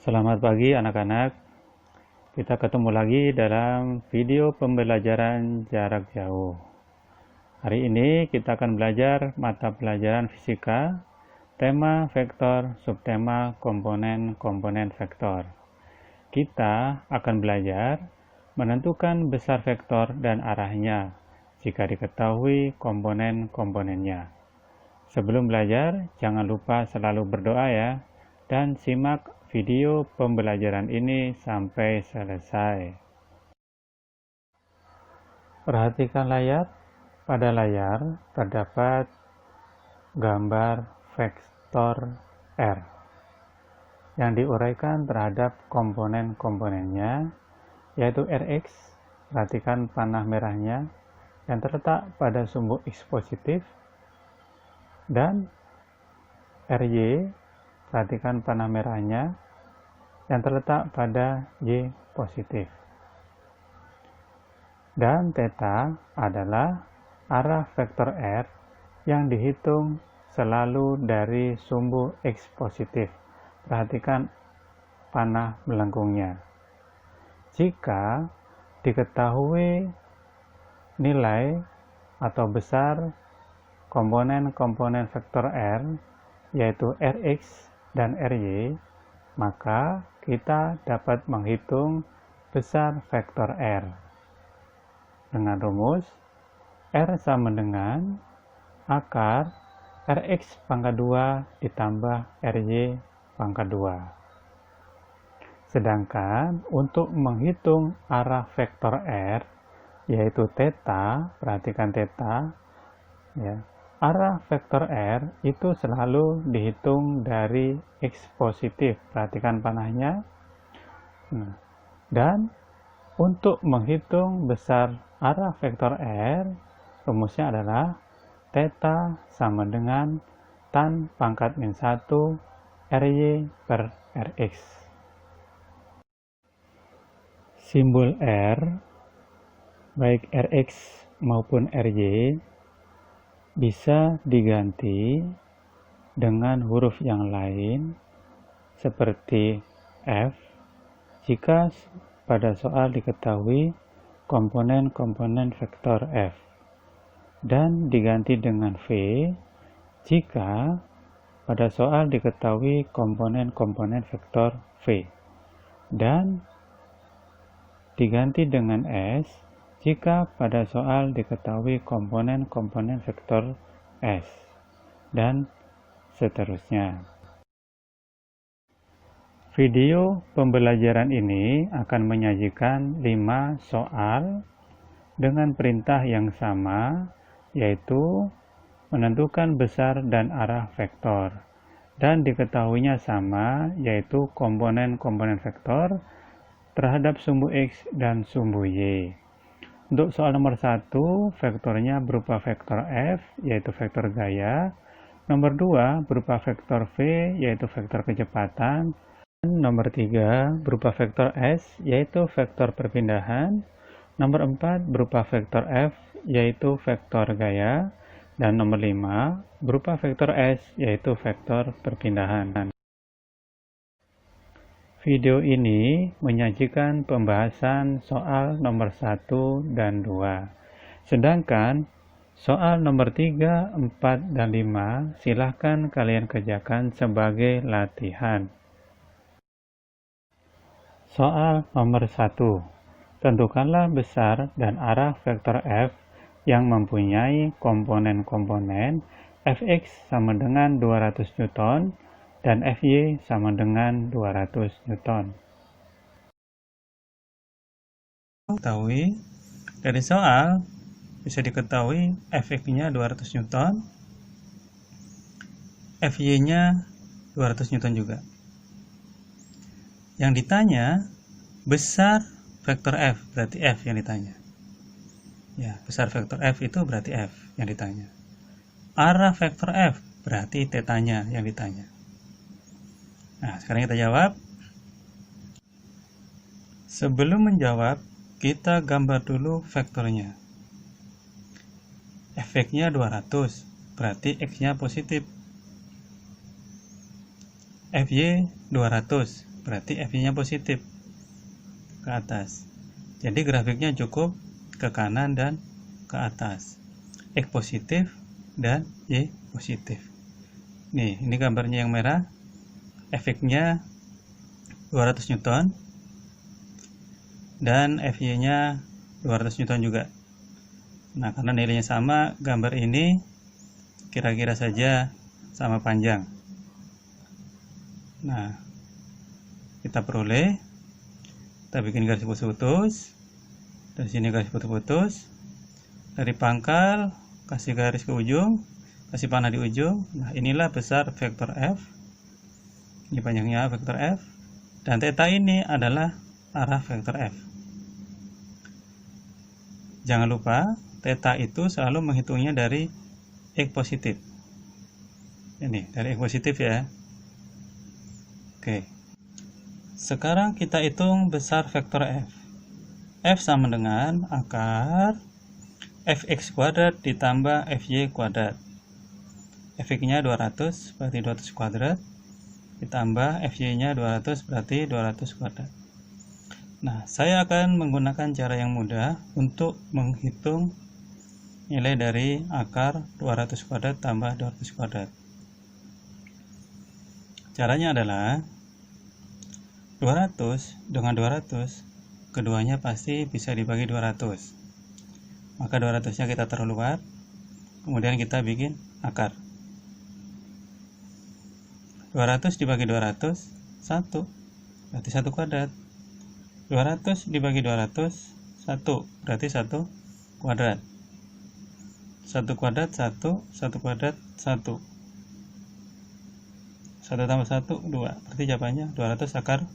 Selamat pagi anak-anak. Kita ketemu lagi dalam video pembelajaran jarak jauh. Hari ini kita akan belajar mata pelajaran fisika, tema vektor, subtema komponen vektor. Kita akan belajar menentukan besar vektor dan arahnya jika diketahui komponen-komponennya. Sebelum belajar, jangan lupa selalu berdoa ya, dan simak video pembelajaran ini sampai selesai. Perhatikan layar. Pada layar terdapat gambar vektor R yang diuraikan terhadap komponen-komponennya, yaitu Rx. Perhatikan panah merahnya yang terletak pada sumbu X positif, dan Ry. Perhatikan panah merahnya yang terletak pada Y positif. Dan θ adalah arah vektor R yang dihitung selalu dari sumbu X positif. Perhatikan panah melengkungnya. Jika diketahui nilai atau besar komponen-komponen vektor R, yaitu Rx dan Ry, maka kita dapat menghitung besar vektor R. Dengan rumus, R sama dengan akar Rx pangkat 2 ditambah Ry pangkat 2. Sedangkan untuk menghitung arah vektor R, yaitu θ, perhatikan θ, ya, arah vektor R itu selalu dihitung dari X positif. Perhatikan panahnya. Dan untuk menghitung besar arah vektor R, rumusnya adalah θ sama dengan tan pangkat min 1 Ry per Rx. Simbol R, baik Rx maupun Ry, bisa diganti dengan huruf yang lain seperti F jika pada soal diketahui komponen-komponen vektor F, dan diganti dengan V jika pada soal diketahui komponen-komponen vektor V, dan diganti dengan S jika pada soal diketahui komponen-komponen vektor S, dan seterusnya. Video pembelajaran ini akan menyajikan 5 soal dengan perintah yang sama, yaitu menentukan besar dan arah vektor, dan diketahuinya sama, yaitu komponen-komponen vektor terhadap sumbu X dan sumbu Y. Untuk soal nomor 1, vektornya berupa vektor F, yaitu vektor gaya. Nomor 2 berupa vektor V, yaitu vektor kecepatan. Dan nomor 3 berupa vektor S, yaitu vektor perpindahan. Nomor 4 berupa vektor F, yaitu vektor gaya. Dan nomor 5 berupa vektor S, yaitu vektor perpindahan. Video ini menyajikan pembahasan soal nomor 1 dan 2. Sedangkan soal nomor 3, 4, dan 5 silahkan kalian kerjakan sebagai latihan. Soal nomor 1. Tentukanlah besar dan arah vektor F yang mempunyai komponen-komponen Fx sama dengan 200 Newton dan Fy sama dengan 200 Newton. Ketahui dari soal bisa diketahui Fx-nya 200 Newton, Fy-nya 200 Newton juga. Yang ditanya besar vektor F, berarti F yang ditanya. Ya, besar vektor F itu berarti F yang ditanya. Arah vektor F berarti θ-nya yang ditanya. Nah, sekarang kita jawab. Sebelum menjawab, kita gambar dulu vektornya. Fx-nya 200, berarti X-nya positif. Fy 200, berarti F-nya positif ke atas. Jadi grafiknya cukup ke kanan dan ke atas. X positif dan Y positif. Nih, ini gambarnya yang merah. Efeknya 200 Newton dan Fy-nya 200 Newton juga. Nah, karena nilainya sama, gambar ini kira-kira saja sama panjang. Nah, kita peroleh, kita bikin garis putus-putus. Dari sini garis putus-putus. Dari pangkal, kasih garis ke ujung, kasih panah di ujung. Nah, inilah besar vektor F. Ini panjangnya vektor F. Dan theta ini adalah arah vektor F. Jangan lupa, theta itu selalu menghitungnya dari X positif. Ini, dari X positif ya. Oke. Sekarang kita hitung besar vektor F. F sama dengan akar Fx kuadrat ditambah Fy kuadrat. Fx-nya 200, berarti 200 kuadrat. Ditambah Fy-nya 200, berarti 200 kuadrat. Nah, saya akan menggunakan cara yang mudah untuk menghitung nilai dari akar 200 kuadrat tambah 200 kuadrat. Caranya adalah 200 dengan 200, keduanya pasti bisa dibagi 200. Maka 200-nya kita taruh luar, kemudian kita bikin akar. 200 dibagi 200, 1, berarti 1 kuadrat. 200 dibagi 200, 1, berarti 1 kuadrat. 1 kuadrat, 1, 1 kuadrat, 1. 1 tambah 1, 2. Berarti jawabannya 200 akar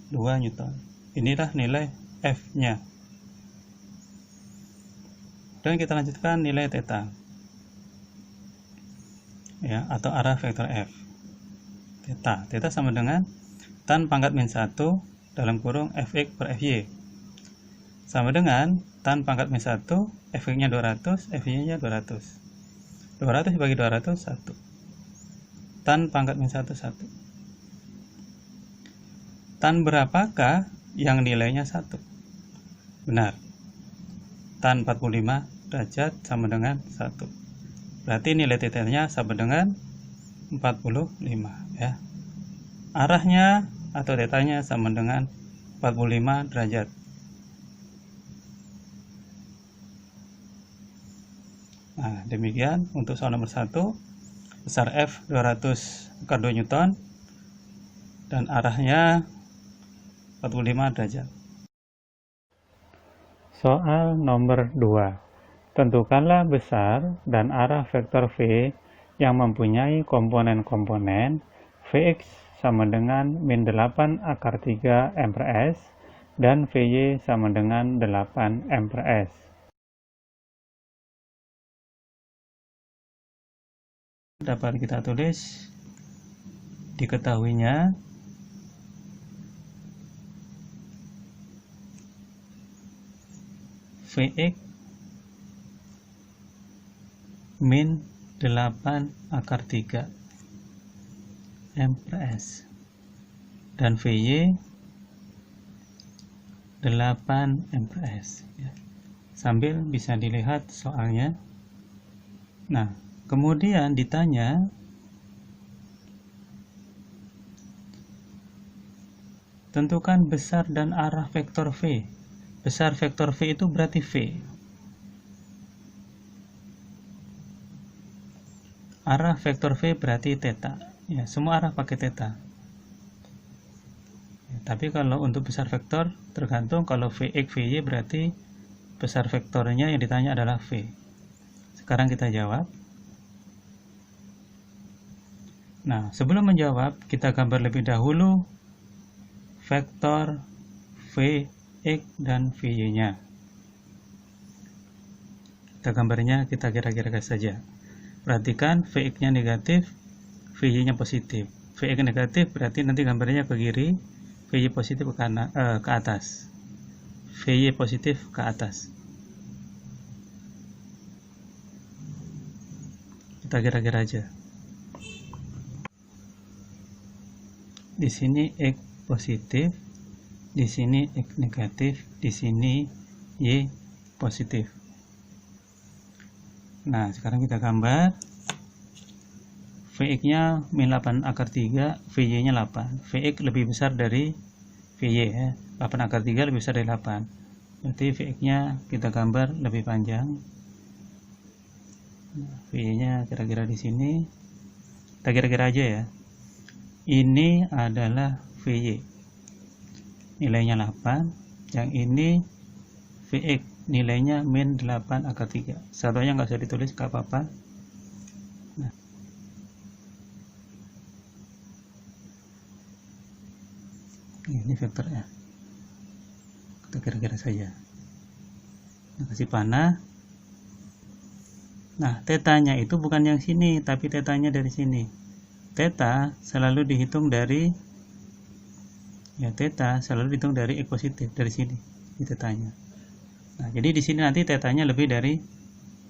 2 Newton. Inilah nilai F-nya. Dan kita lanjutkan nilai theta. Ya, atau arah vektor F. Theta sama dengan tan pangkat min 1 dalam kurung Fx per Fy. Sama dengan tan pangkat min 1, Fx-nya 200, Fy-nya 200. 200 dibagi 200, 1. Tan pangkat min 1, 1. Tan berapakah yang nilainya 1? Benar. Tan 45 derajat sama dengan 1. Berarti nilai theta-nya sama dengan 45 ya. Arahnya atau theta-nya sama dengan 45 derajat. Nah, demikian untuk soal nomor 1. Besar F 200 akar 2 Newton dan arahnya 45 derajat. Soal nomor 2. Tentukanlah besar dan arah vektor V yang mempunyai komponen-komponen Vx sama dengan min 8 akar 3 M per S dan Vy sama dengan 8 M per S. Dapat kita tulis diketahuinya Vx min 8 akar 3 M per S dan Vy 8 M per S ya. Sambil bisa dilihat soalnya. Nah, kemudian ditanya tentukan besar dan arah vektor V. Besar vektor V itu berarti V. Arah vektor V berarti theta. Ya, semua arah pakai theta. Ya, tapi kalau untuk besar vektor tergantung, kalau Vx, Vy berarti besar vektornya yang ditanya adalah V. Sekarang kita jawab. Nah, sebelum menjawab, kita gambar lebih dahulu vektor Vx dan Vy-nya. Kita gambarnya kita kira-kira saja. Perhatikan Vx-nya negatif, Vy-nya positif. Vx negatif berarti nanti gambarnya ke kiri, Vy positif ke kanan, ke atas. Vy positif ke atas. Kita kira-kira aja. Di sini X positif, di sini X negatif, di sini Y positif. Nah, sekarang kita gambar. Vx-nya min 8 akar 3, Vy-nya 8. Vx lebih besar dari Vy ya. 8 akar 3 lebih besar dari 8. Berarti Vx-nya kita gambar lebih panjang. Vy-nya kira-kira di sini. Kita kira-kira aja ya. Ini adalah Vy. Nilainya 8. Yang ini Vx. Nilainya min 8 akar 3. Satunya nggak usah ditulis, nggak apa-apa. Nah. Ini vektornya. Kita kira-kira saja. Kasih panah. Nah, tetanya itu bukan yang sini, tapi tetanya dari sini. Teta selalu dihitung dari X positif dari sini. Ini tetanya. Nah, jadi di sini nanti tetanya lebih dari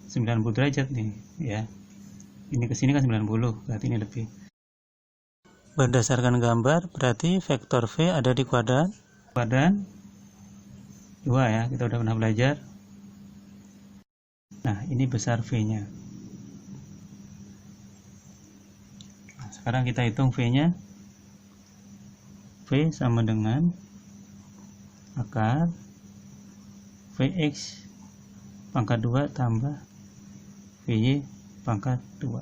90 derajat nih, ya. Ini ke sini kan 90, berarti ini lebih. Berdasarkan gambar, berarti vektor V ada di kuadran 2 ya, kita udah pernah belajar. Nah, ini besar V-nya. Nah, sekarang kita hitung V-nya. V sama dengan akar Vx pangkat 2 tambah Vy pangkat 2.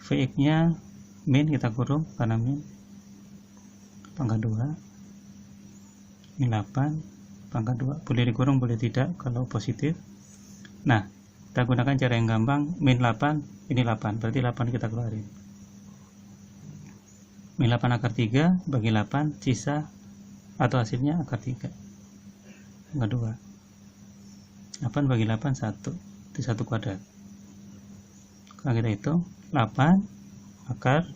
Vx nya min, kita kurung karena min pangkat 2, min 8 pangkat 2, boleh dikurung boleh tidak kalau positif. Nah, kita gunakan cara yang gampang. Min 8, ini 8, berarti 8 kita keluarin. Min 8 akar 3 bagi 8, sisa atau hasilnya akar 3 pangkat 2. 8 bagi 8 1, itu 1 kuadrat. Sekarang kita hitung 8 akar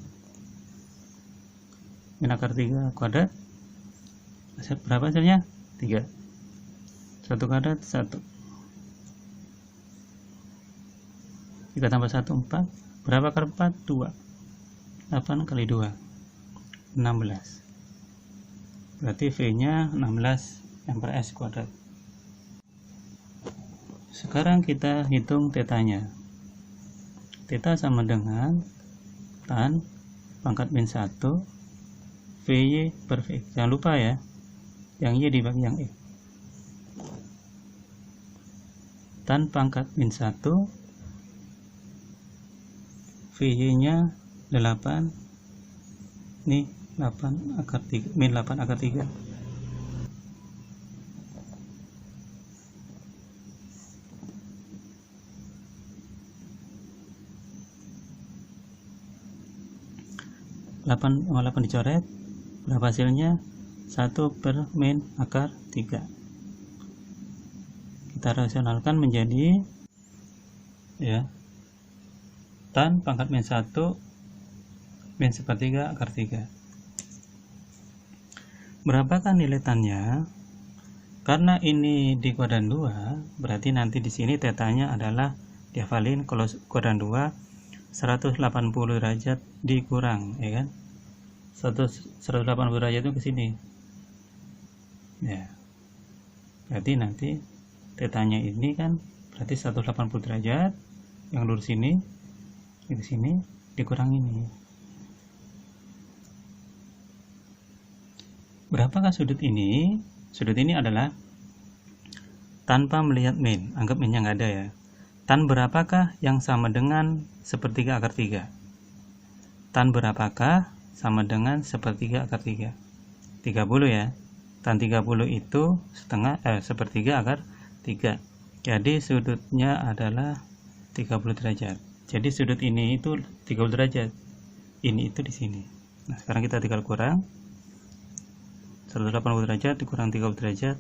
min akar 3 kuadrat, berapa hasilnya? 3. 1 kuadrat 1. 3 tambah 1 4. Berapa akar 4? 2. 8 kali 2 16. Berarti V nya 16 ampere S kuadrat. Sekarang kita hitung tetanya. Theta sama dengan tan pangkat min 1 Vy per Vx. Jangan lupa ya, yang Y dibagi yang X. Tan pangkat min 1 Vy nya 8, nih 8 akar 3, min 8 akar 3. Sama 8 dicoret, berapa hasilnya? 1 per min akar 3. Kita rasionalkan menjadi ya, tan pangkat min 1 min sepertiga akar 3. Berapakah nilai tannya? Karena ini di kuadran 2, berarti nanti di sini tetanya adalah dihafalin. Kalau kuadran 2 180 derajat dikurang, ya kan? 180 derajat itu ke sini. Ya. Berarti nanti tetanya ini kan berarti 180 derajat, yang lurus ini ke sini dikurang ini. Berapakah sudut ini? Sudut ini adalah tanpa melihat min, anggap minnya nggak ada ya. Tan berapakah yang sama dengan sepertiga akar 3? Tan berapakah sama dengan sepertiga akar 3? 30 ya. Tan 30 itu sepertiga akar 3. Jadi sudutnya adalah 30 derajat. Jadi sudut ini itu 30 derajat. Ini itu di sini. Nah, sekarang kita tinggal kurang 180 derajat dikurang 30 derajat,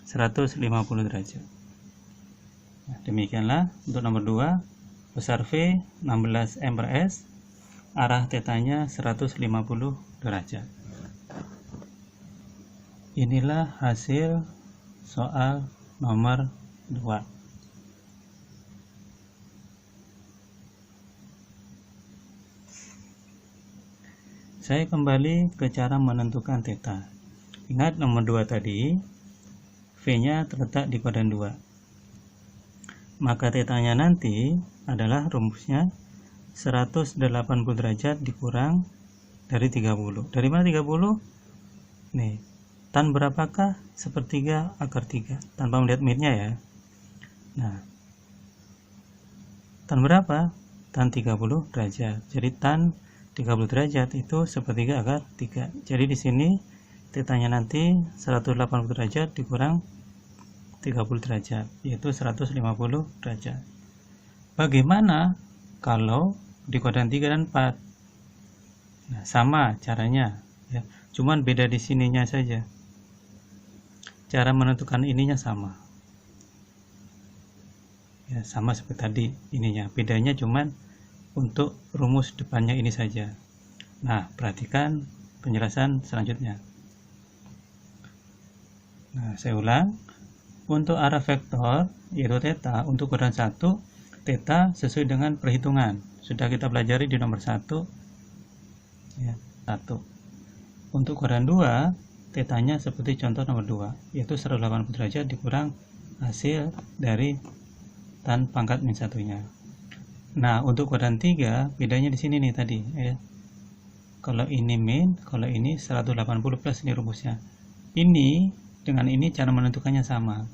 150 derajat. Nah, demikianlah untuk nomor 2, besar V 16 ampere S, arah tetanya 150 derajat. Inilah hasil soal nomor 2. saya kembali ke cara menentukan theta. Ingat nomor 2 tadi, V-nya terletak di kuadran 2. Maka tetanya nanti adalah rumusnya 180 derajat dikurang dari 30. Dari mana 30? Nih, tan berapakah? Sepertiga akar 3. Tanpa melihat menitnya ya. Nah, tan berapa? Tan 30 derajat. Jadi tan 30 derajat itu sepertiga akar 3. Jadi di sini tetanya nanti 180 derajat dikurang 30 derajat, yaitu 150 derajat. Bagaimana kalau di kuadran 3 dan 4? Nah, sama caranya ya. Cuman beda di sininya saja. Cara menentukan ininya sama. Ya, sama seperti tadi ininya. Bedanya cuman untuk rumus depannya ini saja. Nah, perhatikan penjelasan selanjutnya. Nah, saya ulang. Untuk arah vektor, yaitu theta, untuk kuadran 1, theta sesuai dengan perhitungan. Sudah kita pelajari di nomor 1. Ya, 1. Untuk kuadran 2, tetanya seperti contoh nomor 2, yaitu 180 derajat dikurang hasil dari tan pangkat min 1-nya. Nah, untuk kuadran 3, bedanya di sini nih tadi ya. Kalau ini min, kalau ini 180 plus ini rumusnya. Ini dengan ini cara menentukannya sama.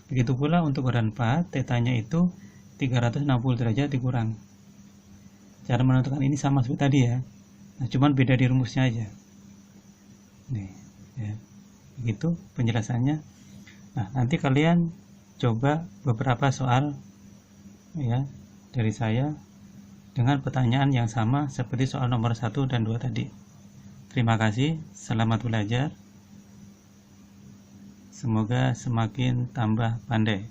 Begitu pula untuk kuadran 4, tetanya itu 360 derajat dikurang. Cara menentukan ini sama seperti tadi ya. Nah, cuman beda di rumusnya aja. Nih, ya. Begitu penjelasannya. Nah, nanti kalian coba beberapa soal ya dari saya dengan pertanyaan yang sama seperti soal nomor 1 dan 2 tadi. Terima kasih, selamat belajar. Semoga semakin tambah pandai.